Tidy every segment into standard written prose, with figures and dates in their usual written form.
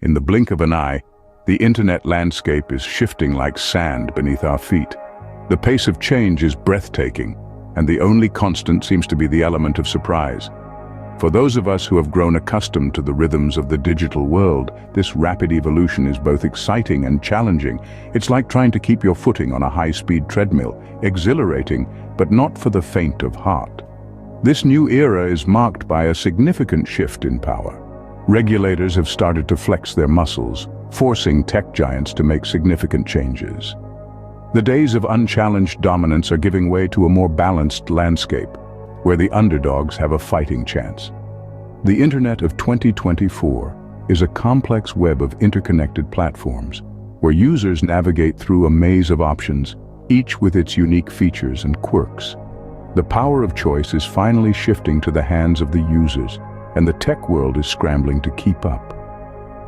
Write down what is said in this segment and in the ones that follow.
In the blink of an eye, the internet landscape is shifting like sand beneath our feet. The pace of change is breathtaking, and the only constant seems to be the element of surprise. For those of us who have grown accustomed to the rhythms of the digital world, this rapid evolution is both exciting and challenging. It's like trying to keep your footing on a high-speed treadmill, exhilarating, but not for the faint of heart. This new era is marked by a significant shift in power. Regulators have started to flex their muscles, forcing tech giants to make significant changes. The days of unchallenged dominance are giving way to a more balanced landscape, where the underdogs have a fighting chance. The Internet of 2024 is a complex web of interconnected platforms, where users navigate through a maze of options, each with its unique features and quirks. The power of choice is finally shifting to the hands of the users, and the tech world is scrambling to keep up.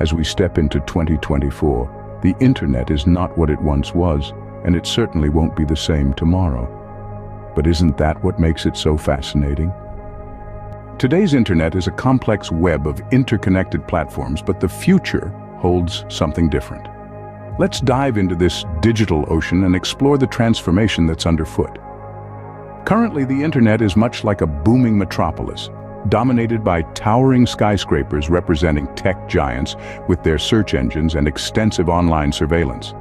As we step into 2024, the Internet is not what it once was, and it certainly won't be the same tomorrow. But isn't that what makes it so fascinating? Today's internet is a complex web of interconnected platforms, but the future holds something different. Let's dive into this digital ocean and explore the transformation that's underfoot. Currently, the internet is much like a booming metropolis, dominated by towering skyscrapers representing tech giants with their search engines and extensive online surveillance.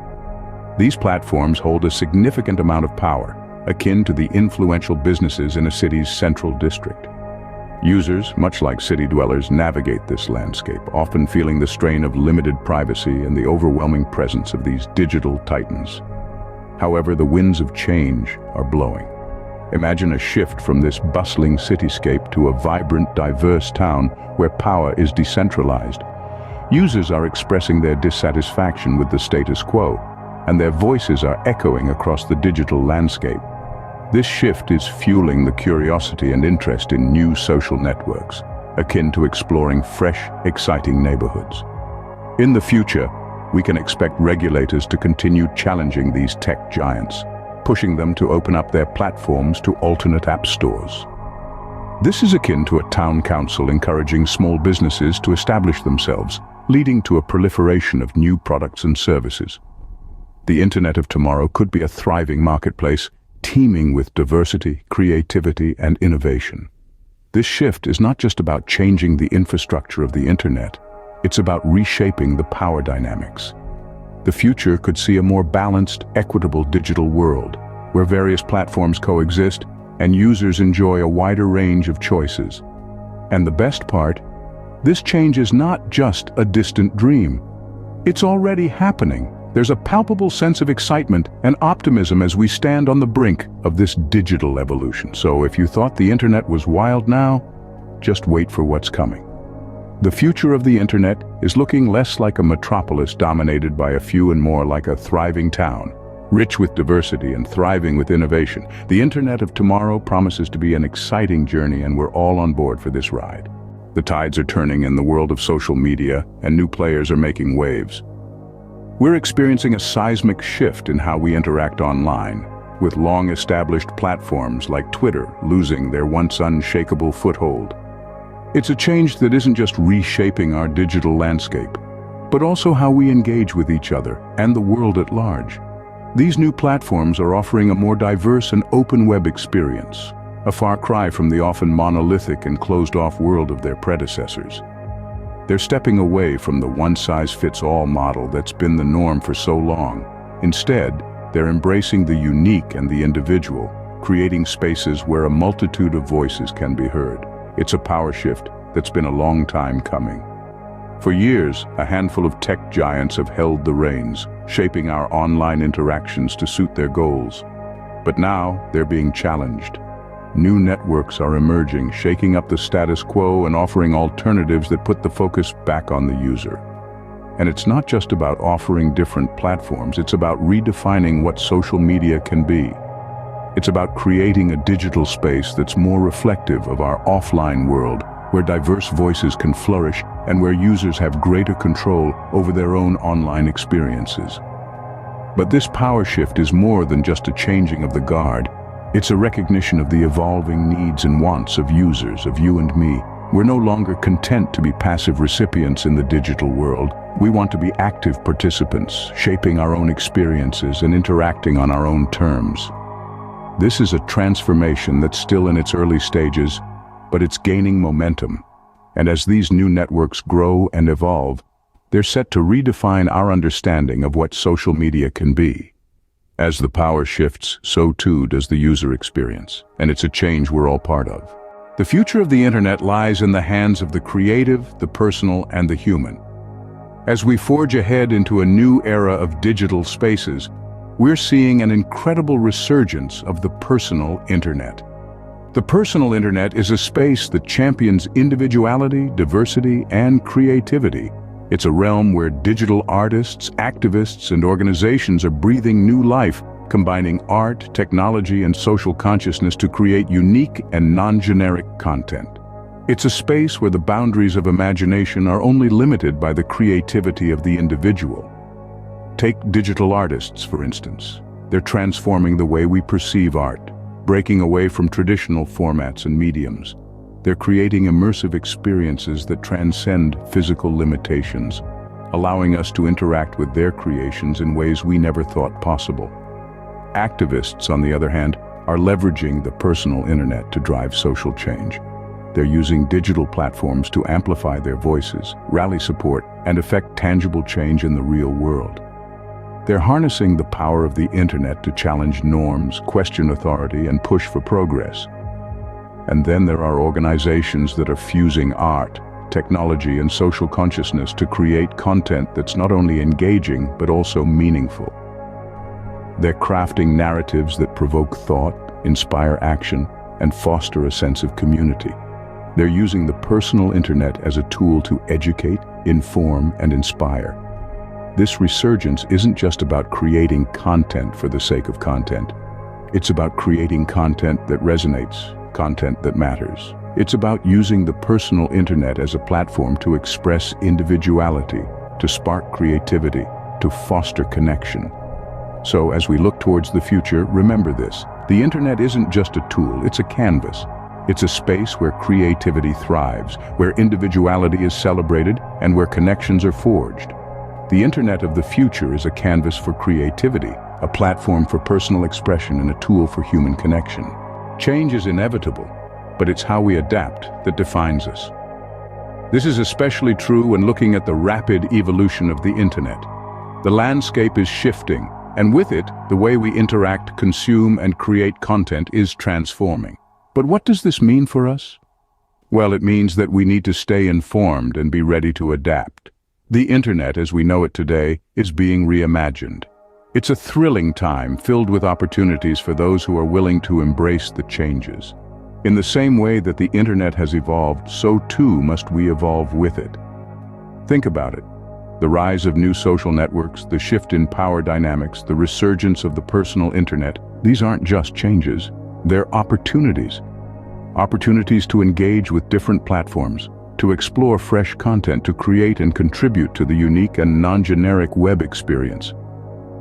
These platforms hold a significant amount of power, akin to the influential businesses in a city's central district. Users, much like city dwellers, navigate this landscape, often feeling the strain of limited privacy and the overwhelming presence of these digital titans. However, the winds of change are blowing. Imagine a shift from this bustling cityscape to a vibrant, diverse town where power is decentralized. Users are expressing their dissatisfaction with the status quo, and their voices are echoing across the digital landscape. This shift is fueling the curiosity and interest in new social networks, akin to exploring fresh, exciting neighborhoods. In the future, we can expect regulators to continue challenging these tech giants, pushing them to open up their platforms to alternate app stores. This is akin to a town council encouraging small businesses to establish themselves, leading to a proliferation of new products and services. The Internet of tomorrow could be a thriving marketplace, teeming with diversity, creativity, and innovation. This shift is not just about changing the infrastructure of the Internet, it's about reshaping the power dynamics. The future could see a more balanced, equitable digital world, where various platforms coexist and users enjoy a wider range of choices. And the best part, this change is not just a distant dream. It's already happening. There's a palpable sense of excitement and optimism as we stand on the brink of this digital evolution. So if you thought the internet was wild now, just wait for what's coming. The future of the internet is looking less like a metropolis dominated by a few and more like a thriving town, rich with diversity and thriving with innovation. The internet of tomorrow promises to be an exciting journey, and we're all on board for this ride. The tides are turning in the world of social media, and new players are making waves. We're experiencing a seismic shift in how we interact online, with long-established platforms like Twitter losing their once unshakable foothold. It's a change that isn't just reshaping our digital landscape, but also how we engage with each other and the world at large. These new platforms are offering a more diverse and open web experience, a far cry from the often monolithic and closed-off world of their predecessors. They're stepping away from the one-size-fits-all model that's been the norm for so long. Instead, they're embracing the unique and the individual, creating spaces where a multitude of voices can be heard. It's a power shift that's been a long time coming. For years, a handful of tech giants have held the reins, shaping our online interactions to suit their goals. But now, they're being challenged. New networks are emerging, shaking up the status quo and offering alternatives that put the focus back on the user. And it's not just about offering different platforms, it's about redefining what social media can be. It's about creating a digital space that's more reflective of our offline world, where diverse voices can flourish and where users have greater control over their own online experiences. But this power shift is more than just a changing of the guard. It's a recognition of the evolving needs and wants of users, of you and me. We're no longer content to be passive recipients in the digital world. We want to be active participants, shaping our own experiences and interacting on our own terms. This is a transformation that's still in its early stages, but it's gaining momentum. And as these new networks grow and evolve, they're set to redefine our understanding of what social media can be. As the power shifts, so too does the user experience, and it's a change we're all part of. The future of the internet lies in the hands of the creative, the personal, and the human. As we forge ahead into a new era of digital spaces, we're seeing an incredible resurgence of the personal internet. The personal internet is a space that champions individuality, diversity, and creativity. It's a realm where digital artists, activists, and organizations are breathing new life, combining art, technology, and social consciousness to create unique and non-generic content. It's a space where the boundaries of imagination are only limited by the creativity of the individual. Take digital artists, for instance. They're transforming the way we perceive art, breaking away from traditional formats and mediums. They're creating immersive experiences that transcend physical limitations, allowing us to interact with their creations in ways we never thought possible. Activists, on the other hand, are leveraging the personal internet to drive social change. They're using digital platforms to amplify their voices, rally support, and effect tangible change in the real world. They're harnessing the power of the internet to challenge norms, question authority, and push for progress. And then there are organizations that are fusing art, technology, and social consciousness to create content that's not only engaging, but also meaningful. They're crafting narratives that provoke thought, inspire action, and foster a sense of community. They're using the personal internet as a tool to educate, inform, and inspire. This resurgence isn't just about creating content for the sake of content. It's about creating content that resonates, content that matters. It's about using the personal internet as a platform to express individuality, to spark creativity, to foster connection. So as we look towards the future, remember this: the internet isn't just a tool, it's a canvas. It's a space where creativity thrives, where individuality is celebrated, and where connections are forged. The internet of the future is a canvas for creativity, a platform for personal expression, and a tool for human connection. Change is inevitable, but it's how we adapt that defines us. This is especially true when looking at the rapid evolution of the internet. The landscape is shifting, and with it, the way we interact, consume, and create content is transforming. But what does this mean for us? Well, it means that we need to stay informed and be ready to adapt. The internet, as we know it today, is being reimagined. It's a thrilling time filled with opportunities for those who are willing to embrace the changes. In the same way that the internet has evolved, so too must we evolve with it. Think about it. The rise of new social networks, the shift in power dynamics, the resurgence of the personal internet, these aren't just changes, they're opportunities. Opportunities to engage with different platforms, to explore fresh content, to create and contribute to the unique and non-generic web experience.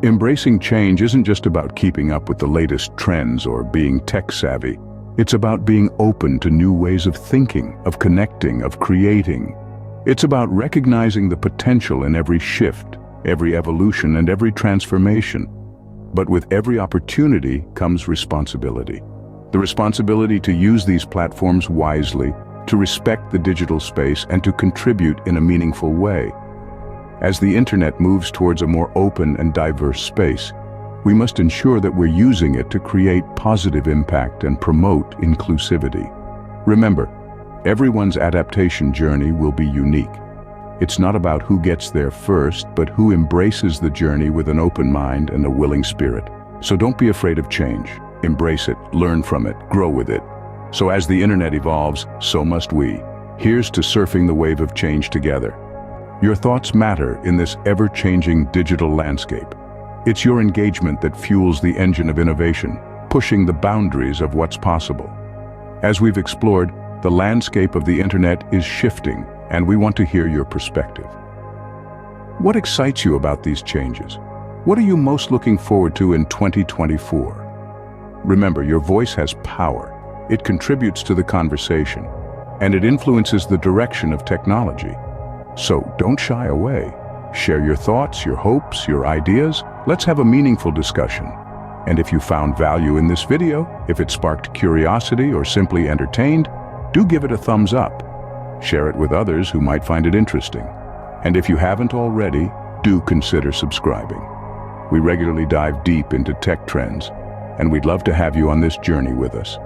Embracing change isn't just about keeping up with the latest trends or being tech-savvy. It's about being open to new ways of thinking, of connecting, of creating. It's about recognizing the potential in every shift, every evolution, and every transformation. But with every opportunity comes responsibility. The responsibility to use these platforms wisely, to respect the digital space, and to contribute in a meaningful way. As the internet moves towards a more open and diverse space, we must ensure that we're using it to create positive impact and promote inclusivity. Remember, everyone's adaptation journey will be unique. It's not about who gets there first, but who embraces the journey with an open mind and a willing spirit. So don't be afraid of change. Embrace it, learn from it, grow with it. So as the internet evolves, so must we. Here's to surfing the wave of change together. Your thoughts matter in this ever-changing digital landscape. It's your engagement that fuels the engine of innovation, pushing the boundaries of what's possible. As we've explored, the landscape of the internet is shifting, and we want to hear your perspective. What excites you about these changes? What are you most looking forward to in 2024? Remember, your voice has power. It contributes to the conversation. and it influences the direction of technology. So don't shy away. Share your thoughts, your hopes, your ideas. Let's have a meaningful discussion. And if you found value in this video, if it sparked curiosity or simply entertained, do give it a thumbs up. Share it with others who might find it interesting. And if you haven't already, do consider subscribing. We regularly dive deep into tech trends, and we'd love to have you on this journey with us.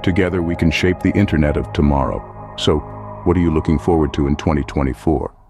Together we can shape the internet of tomorrow. So, what are you looking forward to in 2024?